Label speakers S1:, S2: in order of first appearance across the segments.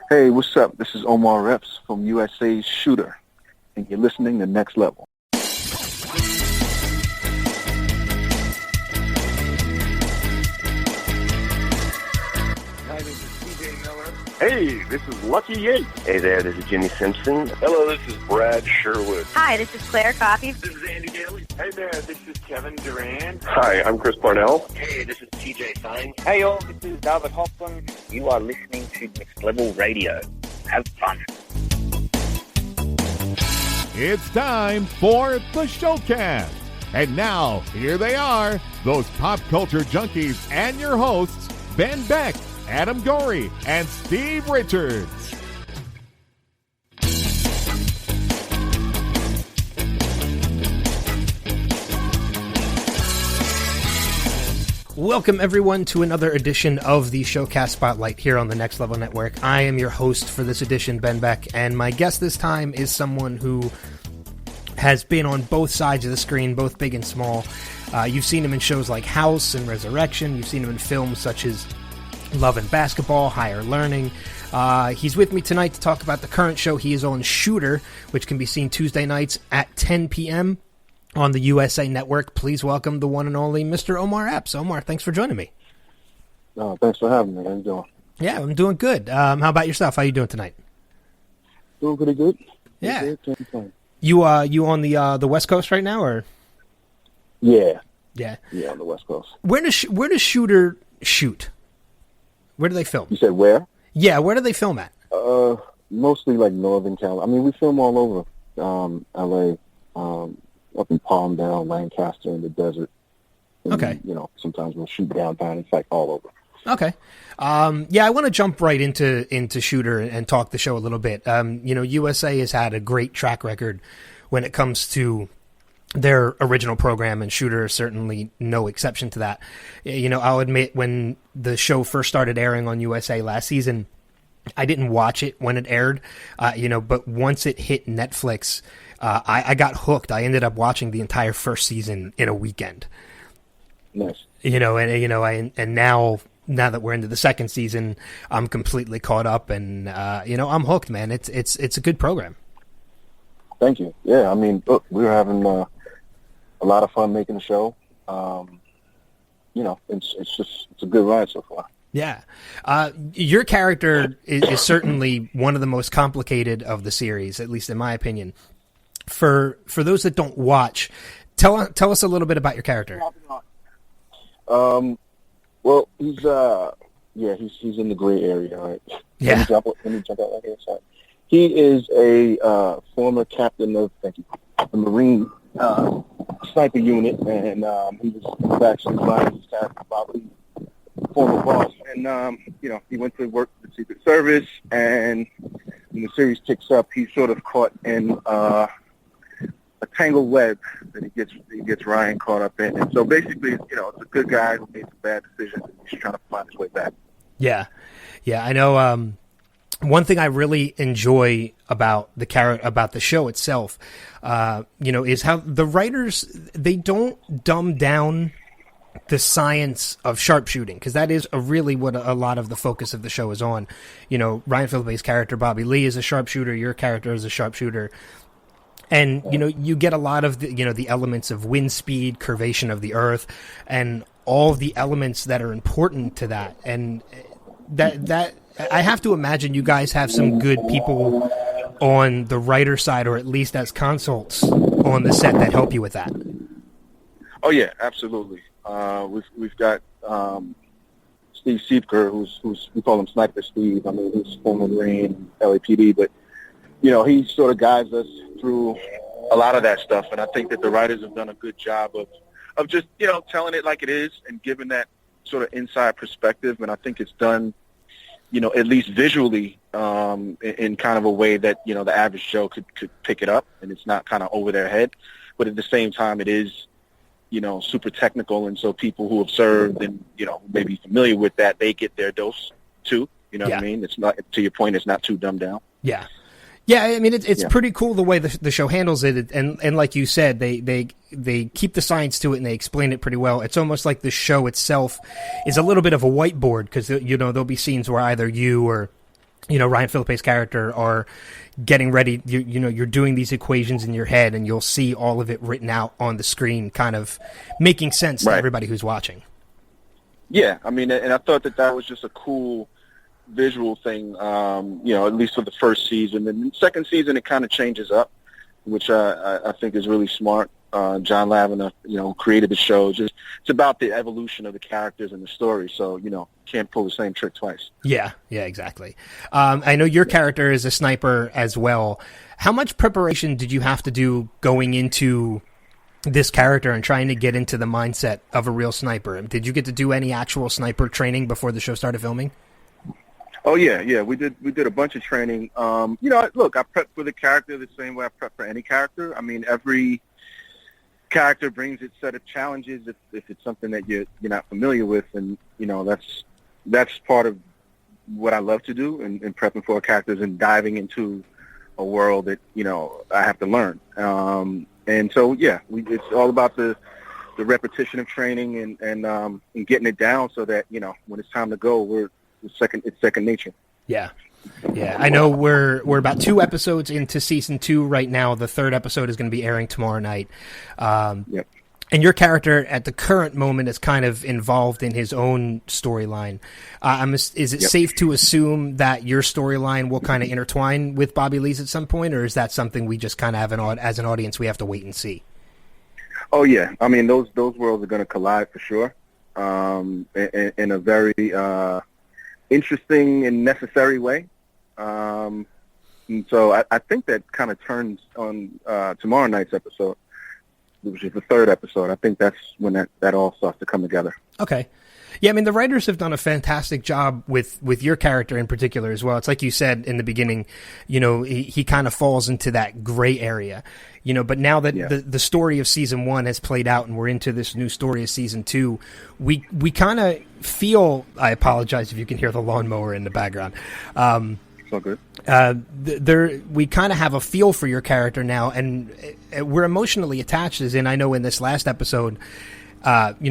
S1: Hey, what's up? This is Omar Epps from USA's Shooter, and you're listening to Next Level.
S2: Hi, this is TJ Miller.
S3: Hey, this is Lucky Yates.
S4: Hey there, this is Jimmy Simpson.
S3: Hello, this is Brad Sherwood.
S5: Hi, this is Claire Coffey.
S2: This is Andy Daly.
S3: Hey there, this is Kevin Durant.
S4: Hi, I'm Chris Parnell.
S6: Hey, this is TJ Sainz.
S7: Hey y'all, this is David Hoffman.
S6: You are listening to Next Level Radio. Have fun.
S8: It's time for the Showcast. And now, here they are, those pop culture junkies and your hosts, Ben Beck, Adam Gorey, and Steve Richards.
S9: Welcome, everyone, to another edition of the Showcast Spotlight here on the Next Level Network. I am your host for this edition, Ben Beck, and my guest this time is someone who has been on both sides of the screen, both big and small. You've seen him in shows like House and Resurrection. You've seen him in films such as Love and Basketball, Higher Learning. He's with me tonight to talk about the current show he is on, Shooter, which can be seen Tuesday nights at 10 p.m. on the USA Network. Please welcome the one and only Mr. Omar Epps. Omar, thanks for joining me.
S1: Thanks for having me. How you doing?
S9: Yeah, I'm doing good. How about yourself? How you doing tonight?
S1: Doing pretty good.
S9: Yeah.
S1: Pretty good. Can't complain.
S9: You on the West Coast right now, or?
S1: Yeah.
S9: Yeah.
S1: Yeah, on the West Coast.
S9: Where does Shooter shoot? Where do they film?
S1: You said where?
S9: Yeah, where do they film at?
S1: Mostly like Northern California. I mean, we film all over L.A., up in Palmdale, Lancaster, in the desert. And,
S9: Okay.
S1: You know, sometimes we'll shoot downtown. In fact, all over.
S9: Okay. Yeah, I want to jump right into Shooter and talk the show a little bit. USA has had a great track record when it comes to their original program, and Shooter is certainly no exception to that. I'll admit, when the show first started airing on USA last season, I didn't watch it when it aired, but once it hit Netflix, I got hooked. I ended up watching the entire first season in a weekend.
S1: Nice.
S9: And now that we're into the second season, I'm completely caught up, and I'm hooked, man. It's a good program.
S1: Thank you. Yeah, I mean, look, we were having a lot of fun making the show. It's a good ride so far.
S9: Yeah. Your character is certainly one of the most complicated of the series, at least in my opinion. For those that don't watch, tell us a little bit about your character.
S1: Well, he's in the gray area, right?
S9: Yeah.
S1: Let me jump out right here. Sorry. He is a former captain of the Marine sniper unit, and he was actually flying his character, Bobby, former boss, and he went to work for the Secret Service, and when the series picks up, he's sort of caught in a tangled web that he gets Ryan caught up in. And so basically, it's a good guy who made some bad decisions, and he's trying to find his way back. Yeah,
S9: I know. One thing I really enjoy about the show itself, is how the writers, they don't dumb down the science of sharpshooting, because that is really what a lot of the focus of the show is on. Ryan Phillippe's character, Bobby Lee, is a sharpshooter. Your character is a sharpshooter. And, you get a lot of the elements of wind speed, curvation of the earth, and all of the elements that are important to that. And that I have to imagine you guys have some good people on the writer side, or at least as consults on the set, that help you with that.
S1: Oh yeah, absolutely. We've got Steve Siepker, who's we call him Sniper Steve. I mean, he's former Marine, LAPD, but he sort of guides us through a lot of that stuff, and I think that the writers have done a good job of just telling it like it is and giving that sort of inside perspective. And I think it's done, at least visually, in kind of a way that the average Joe could pick it up, and it's not kind of over their head, but at the same time it is super technical, and so people who have served and may be familiar with that, they get their dose too. What I mean? It's not, to your point, it's not too dumbed down.
S9: Yeah, I mean, it's pretty cool the way the show handles it, and like you said, they keep the science to it, and they explain it pretty well. It's almost like the show itself is a little bit of a whiteboard, because there'll be scenes where either you or Ryan Phillippe's character are getting ready. You're doing these equations in your head, and you'll see all of it written out on the screen, kind of making sense to everybody who's watching.
S1: Yeah, I mean, and I thought that was just a cool visual thing, at least for the first season. And the second season, it kind of changes up, which I think is really smart. John Lavender, created the show. It's about the evolution of the characters and the story. So, can't pull the same trick twice.
S9: Yeah, exactly. I know your character is a sniper as well. How much preparation did you have to do going into this character and trying to get into the mindset of a real sniper? Did you get to do any actual sniper training before the show started filming?
S1: Oh yeah, we did a bunch of training. Look, I prepped for the character the same way I prep for any character. I mean, every character brings its set of challenges if it's something that you're not familiar with, and that's part of what I love to do in prepping for characters and diving into a world that I have to learn. And so it's all about the repetition of training and getting it down so that when it's time to go, it's second nature. Yeah.
S9: I know we're about 2 episodes into season 2 right now. The 3rd episode is going to be airing tomorrow night.
S1: Yep.
S9: And your character at the current moment is kind of involved in his own storyline. Is it safe to assume that your storyline will kind of intertwine with Bobby Lee's at some point, or is that something we just kind of have as an audience we have to wait and see?
S1: Oh yeah, I mean those worlds are going to collide for sure, in a very interesting and necessary way. And so I think that kind of turns on tomorrow night's episode, which is the 3rd episode. I think that's when that all starts to come together.
S9: Okay. Yeah, I mean, the writers have done a fantastic job with your character in particular as well. It's like you said in the beginning, he kind of falls into that gray area, but now that the story of season 1 has played out and we're into this new story of season 2, we kind of feel, I apologize if you can hear the lawnmower in the background.
S1: It's all good.
S9: We kind of have a feel for your character now, and we're emotionally attached, as in, I know in this last episode,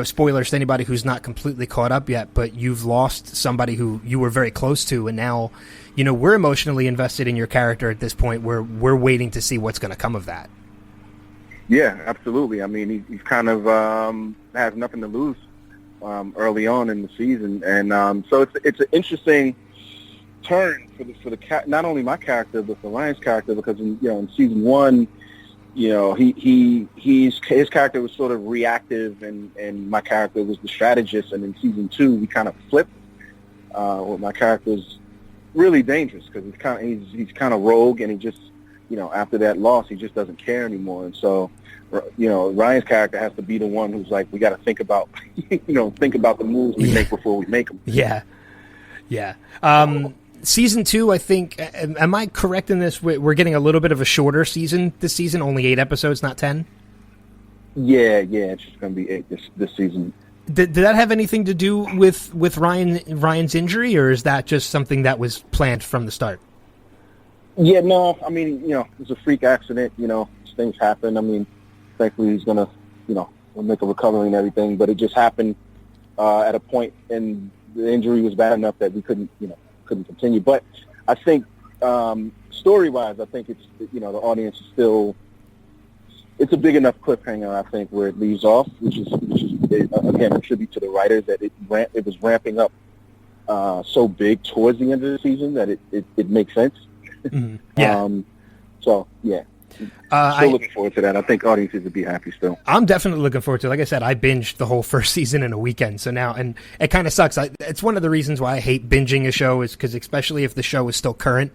S9: spoilers to anybody who's not completely caught up yet, but you've lost somebody who you were very close to, and now, we're emotionally invested in your character at this point where we're waiting to see what's going to come of that.
S1: Yeah, absolutely. I mean, he's kind of has nothing to lose early on in the season, and so it's an interesting turn for the not only my character but for Ryan's character, because in season 1, his character was sort of reactive and my character was the strategist, and in season 2 we kind of flipped. My character's really dangerous because he's kind of rogue, and he just after that loss he just doesn't care anymore, and so Ryan's character has to be the one who's like, we got to think about the moves we make before we make them.
S9: Yeah. Season 2, I think, am I correct in this? We're getting a little bit of a shorter season this season, only 8 episodes, not 10?
S1: Yeah, it's just going to be 8 this season.
S9: Did that have anything to do with Ryan's injury, or is that just something that was planned from the start?
S1: Yeah, no, I mean, it was a freak accident, things happen. I mean, thankfully he's going to, we'll make a recovery and everything, but it just happened at a point, and the injury was bad enough that we couldn't continue. But I think story-wise, I think it's the audience is still, it's a big enough cliffhanger, I think, where it leaves off, which is again a tribute to the writers that it was ramping up so big towards the end of the season that it makes sense.
S9: Mm-hmm. Yeah.
S1: So yeah. Still looking forward to that. I think audiences would be happy still.
S9: I'm definitely looking forward to it. Like I said, I binged the whole first season in a weekend. So now, and it kind of sucks. It's one of the reasons why I hate binging a show, is because especially if the show is still current,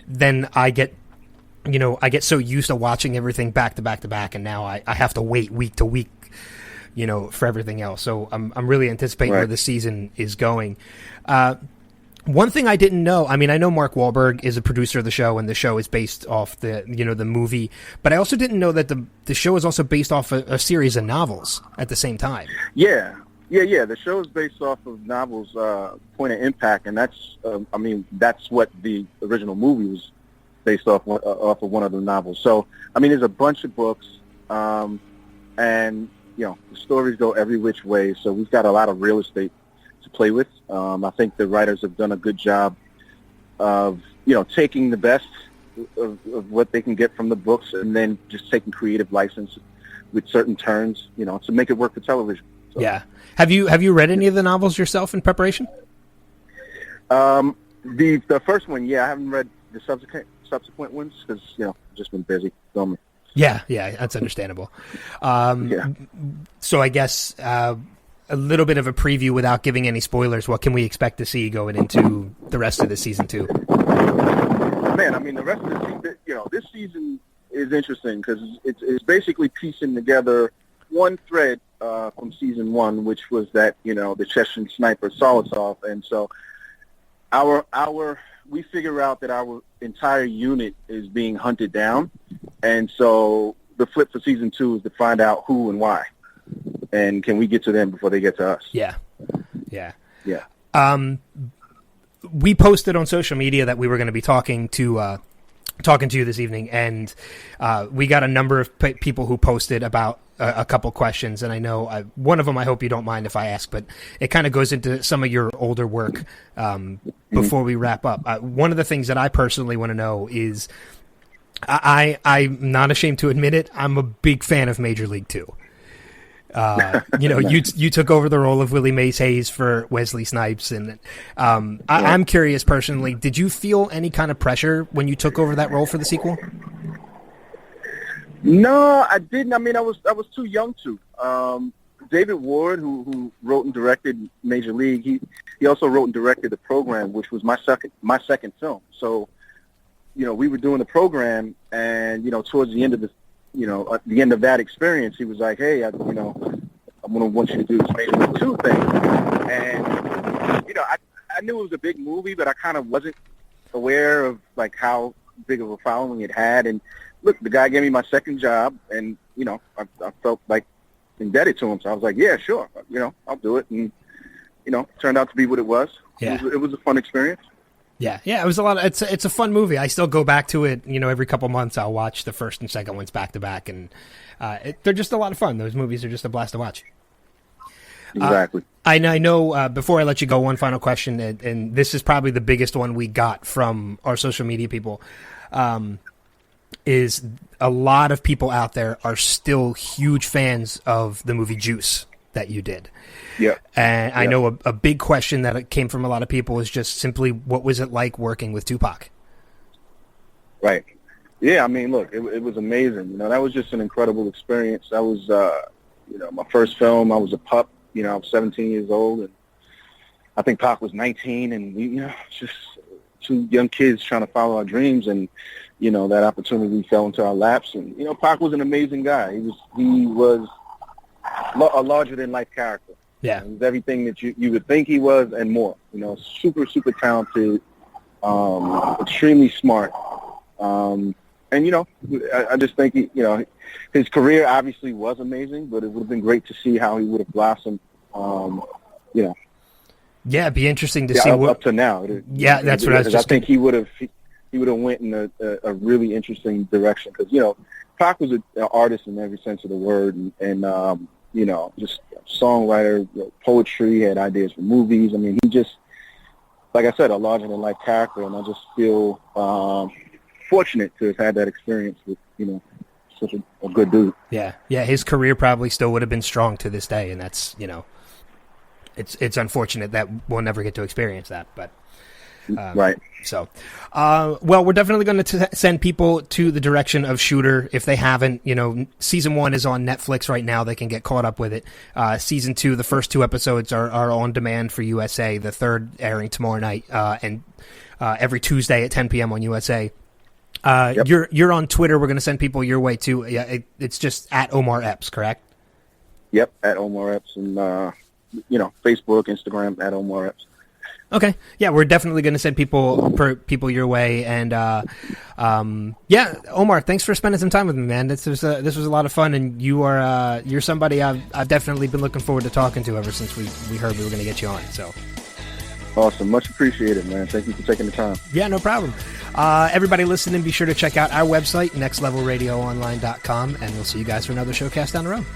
S9: then I get so used to watching everything back to back to back, and now I have to wait week to week, for everything else. So I'm really anticipating where the season is going. One thing I didn't know, I mean, I know Mark Wahlberg is a producer of the show, and the show is based off the movie, but I also didn't know that the show is also based off a series of novels at the same time. Yeah.
S1: The show is based off of novels, Point of Impact, and that's what the original movie was based off of one of the novels. So, I mean, there's a bunch of books, and the stories go every which way, so we've got a lot of real estate to play with. I think the writers have done a good job of taking the best of what they can get from the books, and then just taking creative license with certain turns, to make it work for television. So.
S9: Yeah. Have you read any of the novels yourself in preparation?
S1: The first one, yeah. I haven't read the subsequent ones because I've just been busy filming.
S9: Yeah, that's understandable.
S1: Yeah.
S9: So I guess a little bit of a preview without giving any spoilers. What can we expect to see going into the rest of the season 2?
S1: Man, I mean, the rest of the season, this season is interesting because it's basically piecing together one thread from season 1, which was that, the Chechen sniper Solosov. And so we figure out that our entire unit is being hunted down. And so the flip for season 2 is to find out who and why. And can we get to them before they get to us?
S9: Yeah.
S1: We
S9: posted on social media that we were going to be talking to you this evening, and we got a number of people who posted about a couple questions, and I know one of them I hope you don't mind if I ask, but it kind of goes into some of your older work before we wrap up. One of the things that I personally want to know is, I'm not ashamed to admit it, I'm a big fan of Major League 2. You took over the role of Willie Mays Hayes for Wesley Snipes, and I'm curious personally, did you feel any kind of pressure when you took over that role for the sequel?
S1: No, I didn't. I mean, I was too young to. David Ward, who wrote and directed Major League, he also wrote and directed the program, which was my second film. So, we were doing the program, and towards the end of at the end of that experience, he was like, "Hey, I'm gonna want you to do this Major League 2 thing." And I knew it was a big movie, but I kind of wasn't aware of like how big of a following it had. And look, the guy gave me my second job, and I felt like indebted to him. So I was like, "Yeah, sure, I'll do it." And it turned out to be what it was.
S9: Yeah.
S1: It was a fun experience.
S9: Yeah, it was a lot. It's a fun movie. I still go back to it. Every couple months I'll watch the first and second ones back to back, and they're just a lot of fun. Those movies are just a blast to watch.
S1: Exactly.
S9: I know. Before I let you go, one final question, and this is probably the biggest one we got from our social media people. Is a lot of people out there are still huge fans of the movie Juice that you did.
S1: Yeah.
S9: And I know a big question that came from a lot of people is just simply, what was it like working with Tupac?
S1: Right. Yeah, I mean, look, it was amazing. That was just an incredible experience. That was, my first film. I was a pup. I was 17 years old, and I think Pac was 19, and we, just two young kids trying to follow our dreams, and that opportunity fell into our laps. And Pac was an amazing guy. He was a larger than life character.
S9: Yeah,
S1: he was everything that you would think he was and more. Super talented, extremely smart, and I just think his career obviously was amazing, but it would have been great to see how he would have blossomed.
S9: Yeah, it'd be interesting to see
S1: up to now.
S9: That's what I was just.
S1: I think he would have went in a really interesting direction because Pac was an artist in every sense of the word, and just songwriter, poetry, had ideas for movies. I mean, he just, like I said, a larger than life character, and I just feel fortunate to have had that experience with such a good dude.
S9: Yeah, his career probably still would have been strong to this day, and that's it's unfortunate that we'll never get to experience that, but.
S1: Right.
S9: So, well, we're definitely going to send people to the direction of Shooter if they haven't. Season 1 is on Netflix right now. They can get caught up with it. Season 2, the first 2 episodes are on demand for USA. The third airing tomorrow night, and every Tuesday at 10 p.m. on USA. Yep. You're on Twitter. We're going to send people your way too. Yeah, it's just at Omar Epps, correct?
S1: Yep, at Omar Epps, and Facebook, Instagram, at Omar Epps.
S9: Okay. Yeah, we're definitely going to send people your way, and Omar, thanks for spending some time with me, man. This was a lot of fun, and you're somebody I've definitely been looking forward to talking to ever since we heard we were going to get you on. So
S1: awesome, much appreciated, man. Thank you for taking the time.
S9: Yeah, no problem. Everybody listening, be sure to check out our website, nextlevelradioonline.com, and we'll see you guys for another showcast down the road.